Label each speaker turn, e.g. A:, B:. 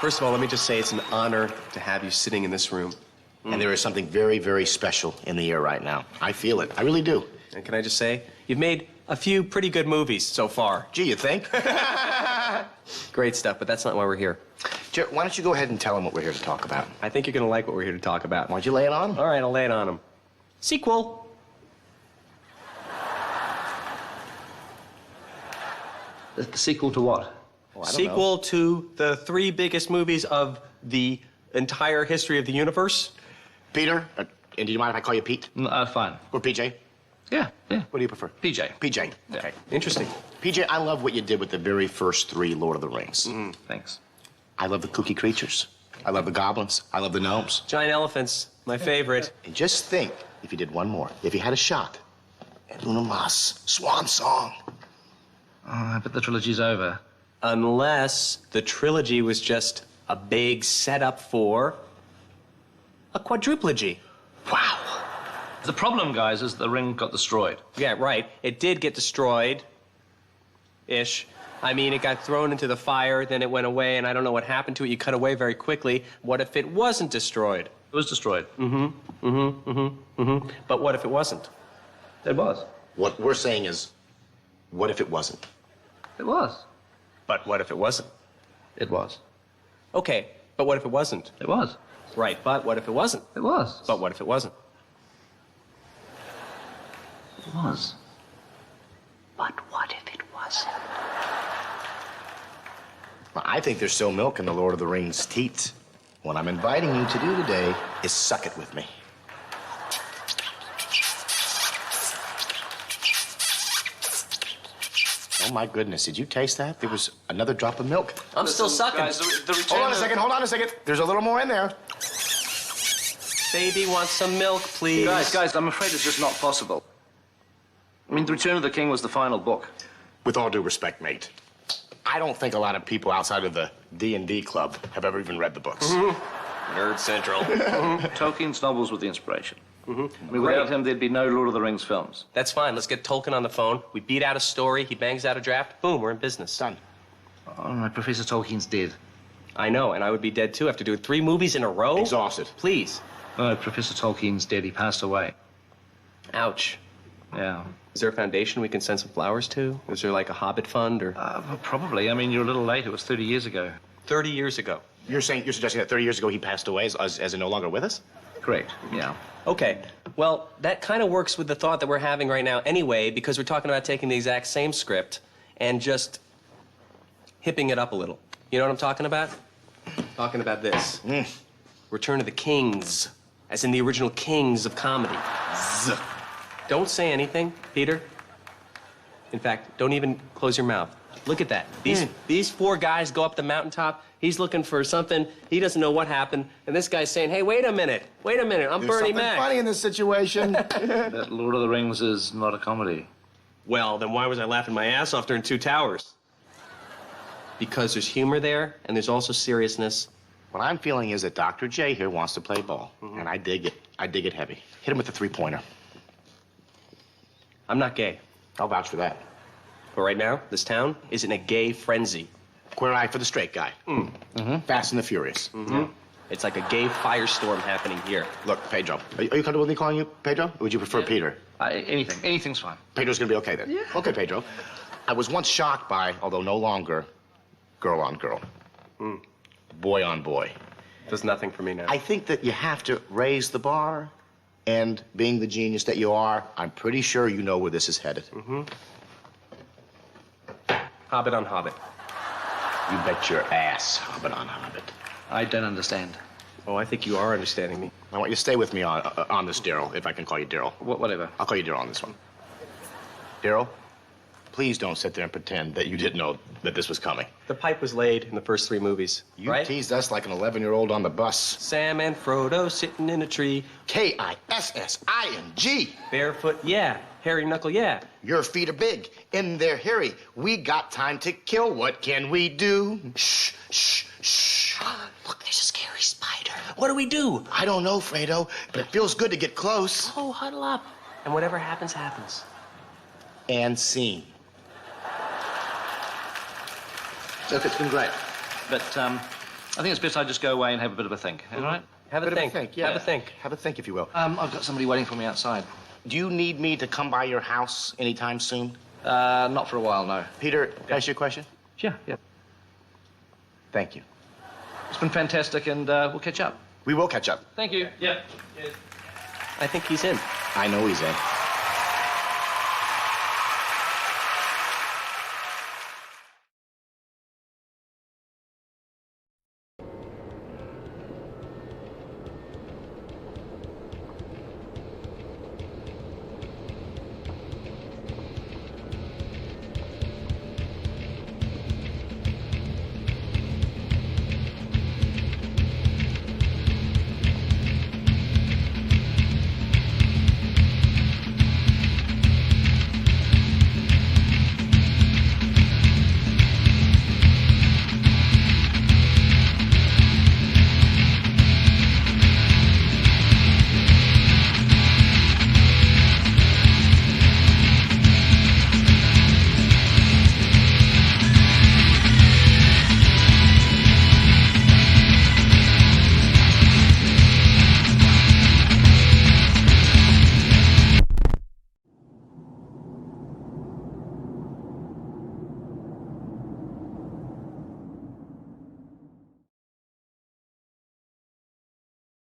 A: First of all, let me just say it's an honor to have you sitting in this room.
B: And there is something very, very special in the air right now. I feel it. I really do.
A: And can I just say, you've made a few pretty good movies so far.
B: Gee, you think?
A: Great stuff, but that's not why we're here.
B: Jer, why don't you go ahead and tell them what we're here to talk about?
A: I think you're going to like what we're here to talk about.
B: Why don't you lay it on?
A: All right, I'll lay it on them. Sequel.
C: The sequel to what?
B: Oh, I don't
A: Sequel
B: know.
A: to the 3 biggest movies of the entire history of the universe.
B: Peter, and do you mind if I call you Pete?
C: Fine.
B: Or PJ?
C: Yeah.
B: What do you prefer?
C: PJ.
B: PJ.
C: Yeah.
B: Okay.
A: Interesting.
B: PJ, I love what you did with the very first 3 Lord of the Rings.
C: Thanks.
B: I love the kooky creatures. I love the goblins. I love the gnomes.
A: Giant elephants, my favorite.
B: And just think, if you did one more, if you had a shot at Luna Mas, Swan Song.
C: Oh, but the trilogy's over.
A: Unless the trilogy was just a big setup for a quadruplogy.
B: Wow.
C: The problem, guys, is the ring got destroyed.
A: Yeah, right. It did get destroyed. Ish. I mean, it got thrown into the fire, then it went away, and I don't know what happened to it. You cut away very quickly. What if it wasn't destroyed?
C: It was destroyed.
A: But what if it wasn't?
C: It was.
B: What we're saying is, what if it wasn't?
C: It was.
A: But what if it wasn't?
C: It was.
A: Okay, but what if it wasn't?
C: It was.
A: Right, but what if it wasn't?
C: It was.
A: But what if it wasn't?
C: It was.
D: But what if it wasn't?
B: Well, I think there's still milk in the Lord of the Rings teat. What I'm inviting you to do today is suck it with me. Oh, my goodness. Did you taste that? There was another drop of milk.
A: I'm still sucking.
C: Guys, the return
B: Hold on a second. There's a little more in there.
A: Baby wants some milk, please.
C: Guys, I'm afraid it's just not possible. I mean, The Return of the King was the final book.
B: With all due respect, mate, I don't think a lot of people outside of the D&D club have ever even read the books.
A: Nerd Central.
C: Tolkien's novels were the inspiration. I mean, without him, there'd be no Lord of the Rings films.
A: That's fine. Let's get Tolkien on the phone. We beat out a story. He bangs out a draft. Boom, we're in business.
B: Done.
C: Oh, my Professor Tolkien's dead.
A: I know, and I would be dead too after doing 3 movies in a row.
B: Exhausted.
A: Please.
C: No, Professor Tolkien's dead. He passed away.
A: Ouch.
C: Yeah.
A: Is there a foundation we can send some flowers to? Is there like a Hobbit fund or?
C: Well, probably. I mean, you're a little late. It was 30 years ago.
A: 30 years ago.
B: You're suggesting that 30 years ago he passed away as in no longer with us?
C: Correct. Yeah.
A: Okay. Well, that kind of works with the thought that we're having right now anyway, because we're talking about taking the exact same script and just hipping it up a little. You know what I'm talking about? Talking about this. Return of the Kings, as in the original kings of comedy. Z. Don't say anything, Peter. In fact, don't even close your mouth. Look at that. These 4 guys go up the mountaintop. He's looking for something. He doesn't know what happened. And this guy's saying, hey, wait a minute. I'm Bernie Mac.
B: Funny in this situation.
C: That Lord of the Rings is not a comedy.
A: Well, then why was I laughing my ass off during 2 Towers? Because there's humor there, and there's also seriousness.
B: What I'm feeling is that Dr. J here wants to play ball, and I dig it. I dig it heavy. Hit him with the 3-pointer.
A: I'm not gay.
B: I'll vouch for that.
A: But right now, this town is in a gay frenzy.
B: Queer eye for the straight guy. Fast and the Furious.
A: It's like a gay firestorm happening here.
B: Look, Pedro, are you comfortable with me calling you Pedro? Or would you prefer Peter?
C: Anything. Anything's fine.
B: Pedro's gonna be okay then. Yeah. Okay, Pedro. I was once shocked by, although no longer, girl on girl. Boy on boy.
A: Does nothing for me now.
B: I think that you have to raise the bar, and being the genius that you are, I'm pretty sure you know where this is headed.
A: Hobbit on Hobbit.
B: You bet your ass, Hobbit on Hobbit.
C: I don't understand.
A: Oh, I think you are understanding me.
B: I want you to stay with me on this, Daryl, if I can call you Daryl.
C: Whatever.
B: I'll call you Daryl on this one. Daryl, please don't sit there and pretend that you didn't know that this was coming.
A: The pipe was laid in the first 3 movies,
B: You
A: right?
B: teased us like an 11-year-old on the bus.
A: Sam and Frodo sitting in a tree.
B: K-I-S-S-I-N-G.
A: Barefoot, yeah. Hairy knuckle, yeah.
B: Your feet are big, and they're hairy. We got time to kill. What can we do? Shh, shh, shh.
D: Look, there's a scary spider.
A: What do we do?
B: I don't know, Fredo, but it feels good to get close.
A: Oh, huddle up. And whatever happens, happens.
B: And scene. Look, it's been great.
C: But I think it's best I just go away and have a bit of a think. All right?
A: Have a
B: Bit of
A: think.
B: yeah.
A: Have a think.
B: Have a think, if you will.
C: I've got somebody waiting for me outside.
B: Do you need me to come by your house anytime soon?
C: Not for a while, no.
B: Peter, can I ask you a question?
C: Sure, yeah.
B: Thank you.
C: It's been fantastic, and we'll catch up.
B: We will catch up.
C: Thank you. Yeah.
A: I think he's in.
B: I know he's in.